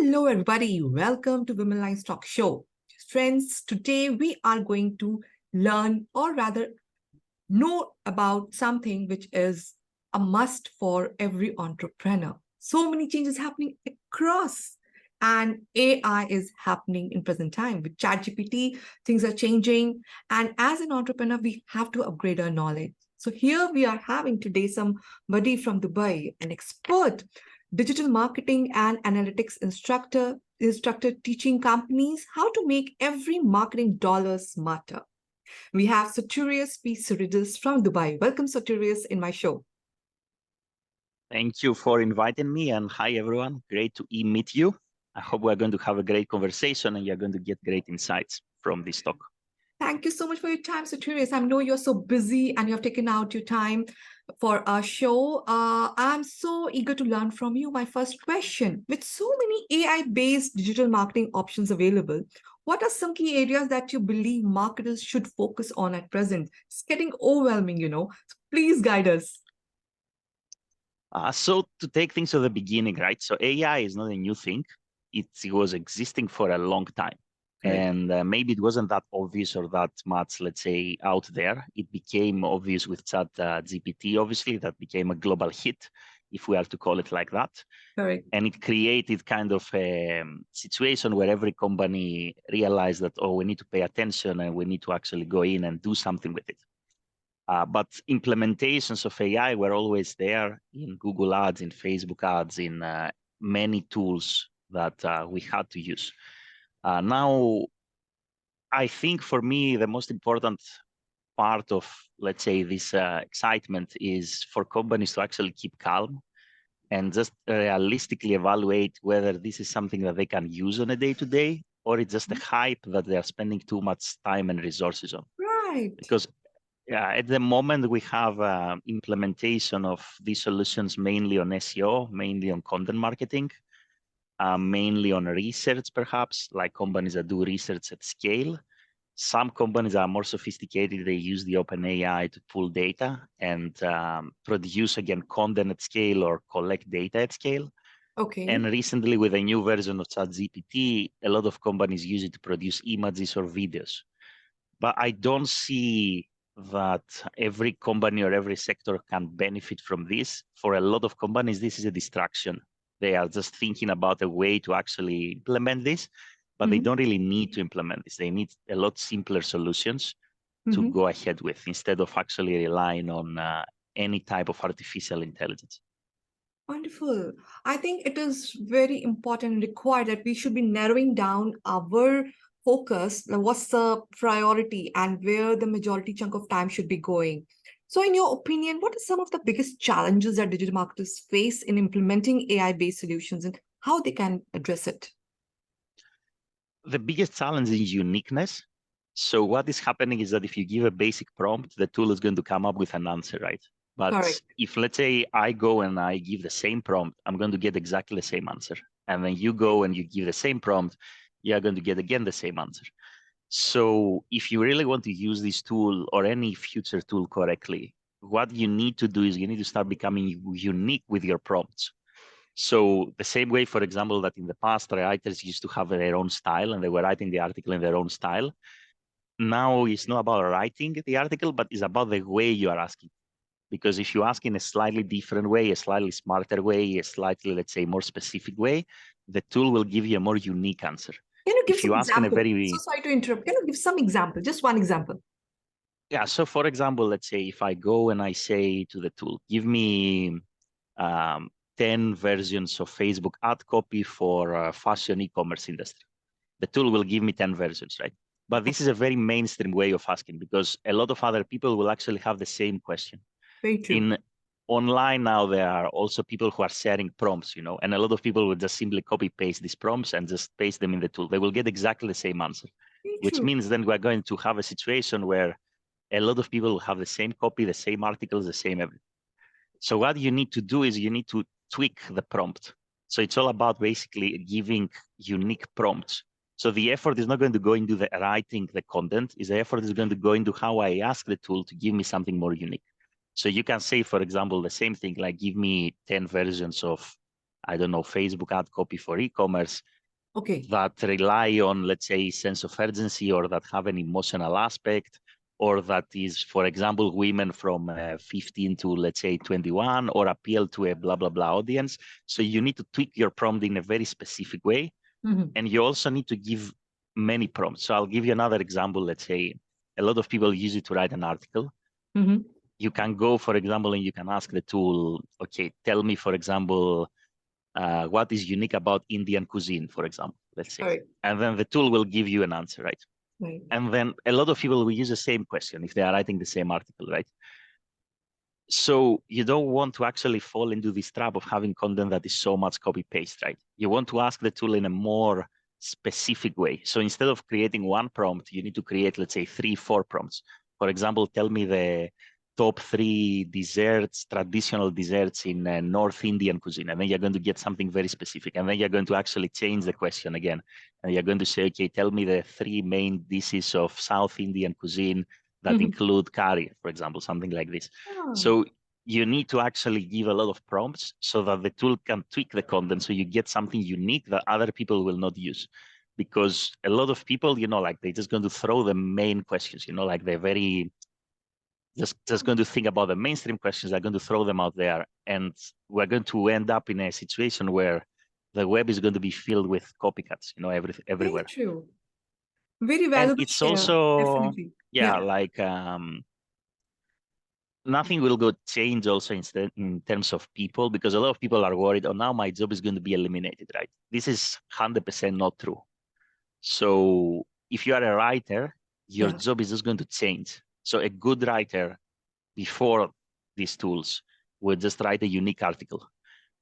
Hello, everybody. Welcome to Womenlines Talk Show. Friends, today we are going to learn, or rather know about something which is a must for every entrepreneur. So many changes happening across, and AI is happening in present time. With ChatGPT, things are changing, and as an entrepreneur, we have to upgrade our knowledge. So here we are having today somebody from Dubai, an expert digital marketing and analytics instructor teaching companies how to make every marketing dollar smarter. We have Sotirios P Seridis from Dubai. Welcome, Sotirios, in my show. Thank you for inviting me, and hi everyone. Great to meet you. I hope we're going to have a great conversation and you're going to get great insights from this talk. Thank you so much for your time, Sotirios. I know you're so busy and you have taken out your time for our show. I'm so eager to learn from you. My first question, with so many AI-based digital marketing options available, what are some key areas that you believe marketers should focus on at present? It's getting overwhelming, So please guide us. So to take things to the beginning, right? So AI is not a new thing. It was existing for a long time. Right. And maybe it wasn't that obvious or that much, let's say, out there. It became obvious with ChatGPT, obviously, that became a global hit, if we are to call it like that. Correct. And it created kind of a situation where every company realized that, oh, we need to pay attention and we need to actually go in and do something with it. But implementations of AI were always there in Google Ads, in Facebook Ads, in many tools that we had to use. Now, I think for me, the most important part of, let's say, this excitement is for companies to actually keep calm and just realistically evaluate whether this is something that they can use on a day-to-day, or it's just a hype that they are spending too much time and resources on. Right. Because at the moment, we have implementation of these solutions mainly on SEO, mainly on content marketing, mainly on research, perhaps, like companies that do research at scale. Some companies are more sophisticated. They use the OpenAI to pull data and produce, again, content at scale or collect data at scale. Okay. And recently, with a new version of ChatGPT, a lot of companies use it to produce images or videos. But I don't see that every company or every sector can benefit from this. For a lot of companies, this is a distraction. They are just thinking about a way to actually implement this, but they don't really need to implement this. They need a lot simpler solutions to go ahead with instead of actually relying on any type of artificial intelligence. Wonderful. I think it is very important and required that we should be narrowing down our focus, what's the priority and where the majority chunk of time should be going. So in your opinion, what are some of the biggest challenges that digital marketers face in implementing AI-based solutions and how they can address it? The biggest challenge is uniqueness. So what is happening is that if you give a basic prompt, the tool is going to come up with an answer, right? But Correct. if, let's say, I go and I give the same prompt, I'm going to get exactly the same answer. And then you go and you give the same prompt, you're going to get again the same answer. So if you really want to use this tool or any future tool correctly, what you need to do is you need to start becoming unique with your prompts. So the same way, for example, that in the past, writers used to have their own style and they were writing the article in their own style. Now it's not about writing the article, but it's about the way you are asking. Because if you ask in a slightly different way, a slightly smarter way, a slightly, let's say, more specific way, the tool will give you a more unique answer. Can you give If some you ask in a example? very... So sorry to interrupt. Can you give some example? Just one example. Yeah, so for example, let's say if I go and I say to the tool, give me 10 versions of Facebook ad copy for fashion e-commerce industry. The tool will give me 10 versions, right? But this is a very mainstream way of asking because a lot of other people will actually have the same question. Very true. In online now, there are also people who are sharing prompts, and a lot of people will just simply copy paste these prompts and just paste them in the tool. They will get exactly the same answer, which means then we're going to have a situation where a lot of people will have the same copy, the same articles, the same everything. So what you need to do is you need to tweak the prompt. So it's all about basically giving unique prompts. So the effort is not going to go into the writing the content, the effort is going to go into how I ask the tool to give me something more unique. So you can say, for example, the same thing, like give me 10 versions of I don't know, Facebook ad copy for e-commerce Okay. that rely on, let's say, sense of urgency or that have an emotional aspect, or that is, for example, women from 15 to, let's say, 21, or appeal to a blah, blah, blah audience. So you need to tweak your prompt in a very specific way. Mm-hmm. And you also need to give many prompts. So I'll give you another example. Let's say a lot of people use it to write an article. Mm-hmm. You can go, for example, and you can ask the tool, okay, tell me, for example, what is unique about Indian cuisine, for example, let's say. All right. And then the tool will give you an answer, right? Right. And then a lot of people will use the same question if they are writing the same article, right? So you don't want to actually fall into this trap of having content that is so much copy paste, right? You want to ask the tool in a more specific way. So instead of creating one prompt, you need to create, let's say, 3-4 prompts. For example, tell me the top 3 desserts, traditional desserts in North Indian cuisine. And then you're going to get something very specific. And then you're going to actually change the question again. And you're going to say, okay, tell me the 3 main dishes of South Indian cuisine that Mm-hmm. include curry, for example, something like this. Oh. So you need to actually give a lot of prompts so that the tool can tweak the content so you get something unique that other people will not use. Because a lot of people, like they're just going to throw the main questions, like they're very just going to think about the mainstream questions, they're going to throw them out there. And we're going to end up in a situation where the web is going to be filled with copycats, Very everywhere. true. Very And valuable it's share. also, Definitely. yeah, like nothing will go change also in terms of people, because a lot of people are worried, oh, now my job is going to be eliminated, right? This is 100% not true. So if you are a writer, your Yeah. job is just going to change. So a good writer before these tools will just write a unique article.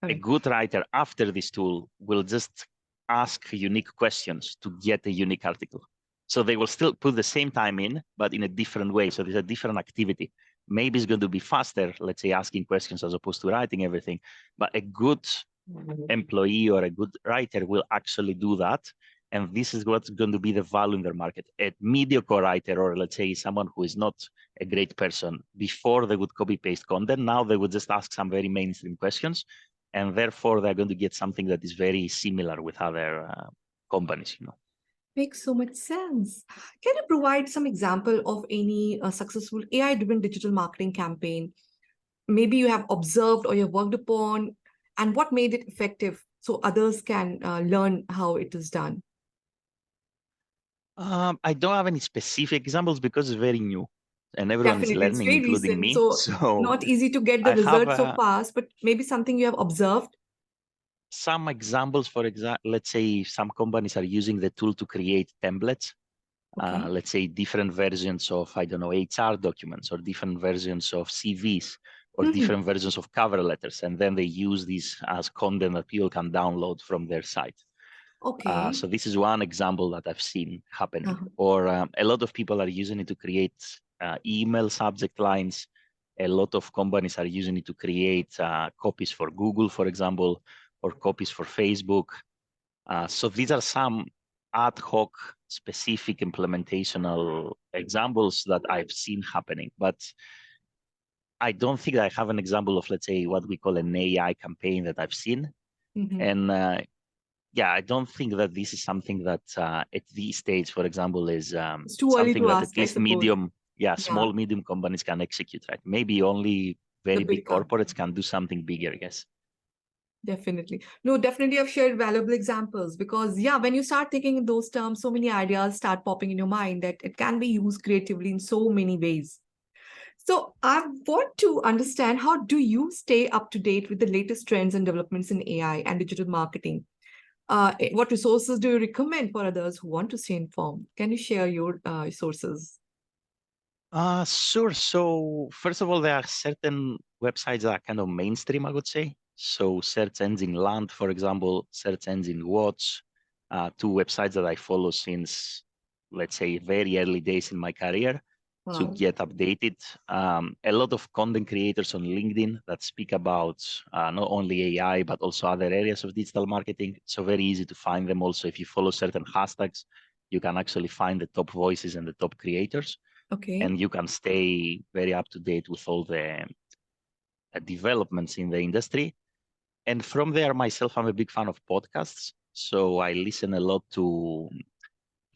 A Correct. good writer after this tool will just ask unique questions to get a unique article. So they will still put the same time in, but in a different way. So there's a different activity. Maybe it's going to be faster, let's say, asking questions as opposed to writing everything. But a good employee or a good writer will actually do that. And this is what's going to be the value in their market. A mediocre writer, or let's say someone who is not a great person, before they would copy paste content, now they would just ask some very mainstream questions. And therefore, they're going to get something that is very similar with other companies. Makes so much sense. Can you provide some example of any successful AI-driven digital marketing campaign? Maybe you have observed or you've worked upon, and what made it effective so others can learn how it is done? I don't have any specific examples because it's very new and everyone is Definitely, it's learning, very including recent, me. so So not easy to get the I have results so fast, but maybe something you have observed. some examples. For example, let's say some companies are using the tool to create templates. Okay. Let's say different versions of, I don't know, HR documents, or different versions of CVs, or Mhm. different versions of cover letters. And then they use these as content that people can download from their site. Okay. So this is one example that I've seen happening. Uh-huh. Or a lot of people are using it to create email subject lines. A lot of companies are using it to create copies for Google, for example, or copies for Facebook. So these are some ad hoc specific implementational examples that I've seen happening. But I don't think I have an example of, let's say, what we call an AI campaign that I've seen. Mhm. And yeah, I don't think that this is something that at this stage, for example, is It's too early something to that at ask, I least suppose. Yeah, small, medium companies can execute, right? Maybe only the very big big corporates company. can do something bigger, I guess. Definitely. No, definitely I've shared valuable examples because, yeah, when you start thinking in those terms, so many ideas start popping in your mind that it can be used creatively in so many ways. So I want to understand, how do you stay up to date with the latest trends and developments in AI and digital marketing? What resources do you recommend for others who want to stay informed? Can you share your sources? Sure. So first of all, there are certain websites that are kind of mainstream, I would say. So Search Engine Land, for example, Search Engine Watch, two websites that I follow since, let's say, very early days in my career to Wow. get updated. A lot of content creators on LinkedIn that speak about not only AI, but also other areas of digital marketing. So very easy to find them. Also, if you follow certain hashtags, you can actually find the top voices and the top creators, Okay. and you can stay very up to date with all the developments in the industry. And from there, myself, I'm a big fan of podcasts. So I listen a lot to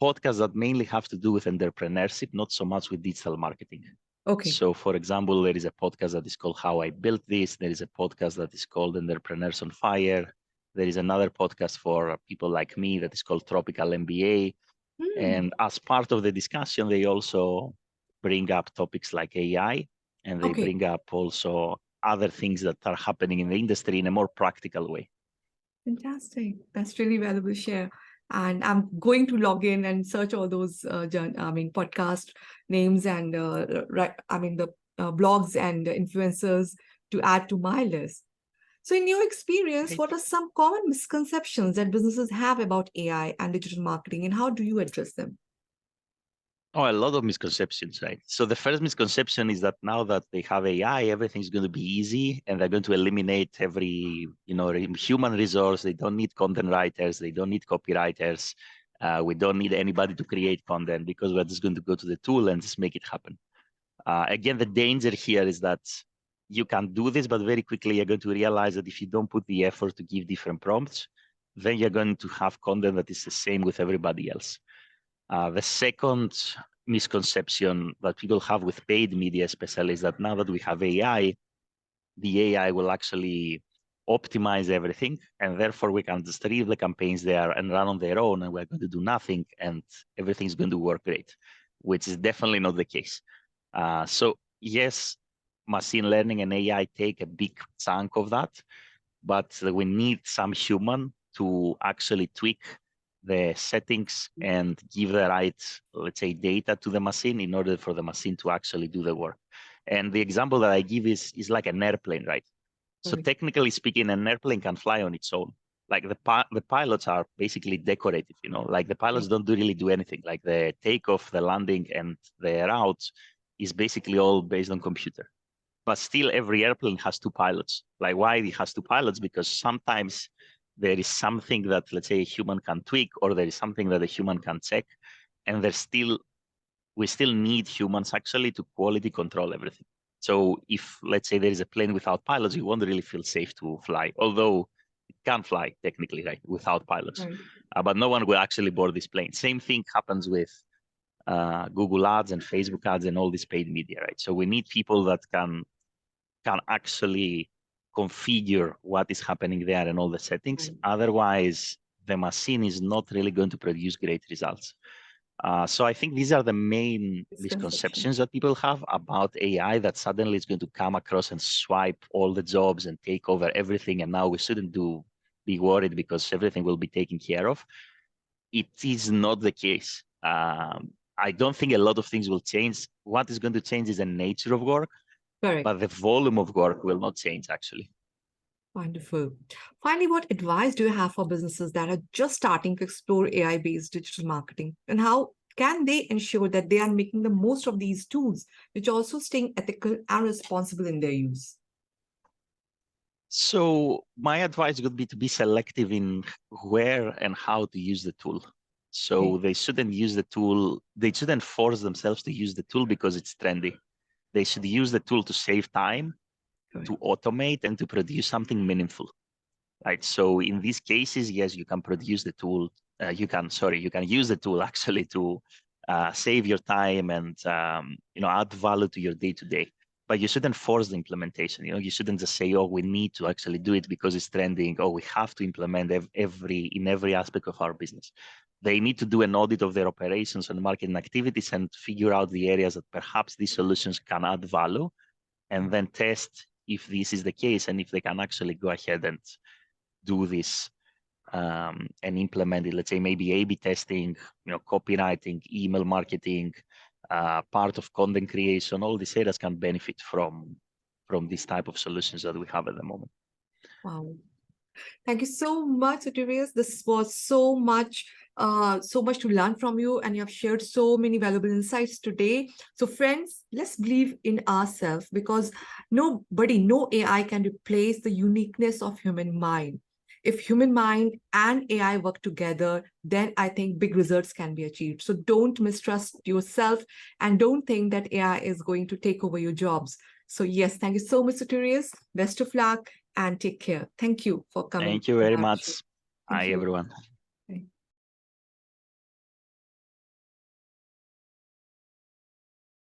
podcasts that mainly have to do with entrepreneurship, not so much with digital marketing. Okay. So, for example, there is a podcast that is called How I Built This. There is a podcast that is called Entrepreneurs on Fire. There is another podcast for people like me that is called Tropical MBA. And as part of the discussion, they also bring up topics like AI, and they Okay. bring up also other things that are happening in the industry in a more practical way. Fantastic. That's really valuable share. And I'm going to log in and search all those, podcast names and the blogs and influencers to add to my list. So, in your experience, Right. what are some common misconceptions that businesses have about AI and digital marketing, and how do you address them? Oh, a lot of misconceptions, right? So the first misconception is that now that they have AI, everything's going to be easy and they're going to eliminate every, human resource. They don't need content writers. They don't need copywriters. We don't need anybody to create content because we're just going to go to the tool and just make it happen. Again, the danger here is that you can do this, but very quickly you're going to realize that if you don't put the effort to give different prompts, then you're going to have content that is the same with everybody else. The second misconception that people have with paid media, especially, is that now that we have AI, the AI will actually optimize everything, and therefore we can just leave the campaigns there and run on their own, and we're going to do nothing, and everything's going to work great, which is definitely not the case. So yes, machine learning and AI take a big chunk of that, but we need some human to actually tweak the settings and give the right, let's say, data to the machine in order for the machine to actually do the work. And the example that I give is like an airplane, right? So Right. technically speaking, an airplane can fly on its own. Like the pilots are basically decorative, like the pilots don't really do anything. Like the takeoff, the landing, and the route is basically all based on computer. But still, every airplane has two pilots. Like why it has two pilots? Because sometimes there is something that, let's say, a human can tweak, or there is something that a human can check, and we still need humans actually to quality control everything. So if, let's say, there is a plane without pilots, you won't really feel safe to fly, although it can fly technically, right, without pilots. Right. But no one will actually board this plane. Same thing happens with Google ads and Facebook ads and all this paid media, right? So we need people that can actually configure what is happening there and all the settings. Right. Otherwise, the machine is not really going to produce great results. So I think these are the main Misconception. misconceptions that people have about AI, that suddenly it's going to come across and swipe all the jobs and take over everything. And now we shouldn't be worried because everything will be taken care of. It is not the case. I don't think a lot of things will change. What is going to change is the nature of work, Correct. but the volume of work will not change actually. Wonderful. Finally, what advice do you have for businesses that are just starting to explore AI-based digital marketing? And how can they ensure that they are making the most of these tools, which also staying ethical and responsible in their use? So my advice would be to be selective in where and how to use the tool. So Okay. they shouldn't use the tool, they shouldn't force themselves to use the tool because it's trendy. They should use the tool to save time, Correct. to automate, and to produce something meaningful. Right. So in these cases, yes, you can produce the tool. You can use the tool actually to save your time and add value to your day to day. But you shouldn't force the implementation. You shouldn't just say, "Oh, we need to actually do it because it's trending." Oh, we have to implement in every aspect of our business. They need to do an audit of their operations and marketing activities and figure out the areas that perhaps these solutions can add value, and then test if this is the case and if they can actually go ahead and do this and implement it. Let's say maybe A/B testing, copywriting, email marketing, part of content creation. All these areas can benefit from this type of solutions that we have at the moment. Wow. Thank you so much, Sotirios. This was so much to learn from you, and you have shared so many valuable insights today. So, friends, let's believe in ourselves because no AI can replace the uniqueness of human mind. If human mind and AI work together, then I think big results can be achieved. So don't mistrust yourself and don't think that AI is going to take over your jobs. So yes, thank you so much, Sotirios. Best of luck and take care. Thank you for coming. Thank you on very our much. show. Thank Hi, you. everyone.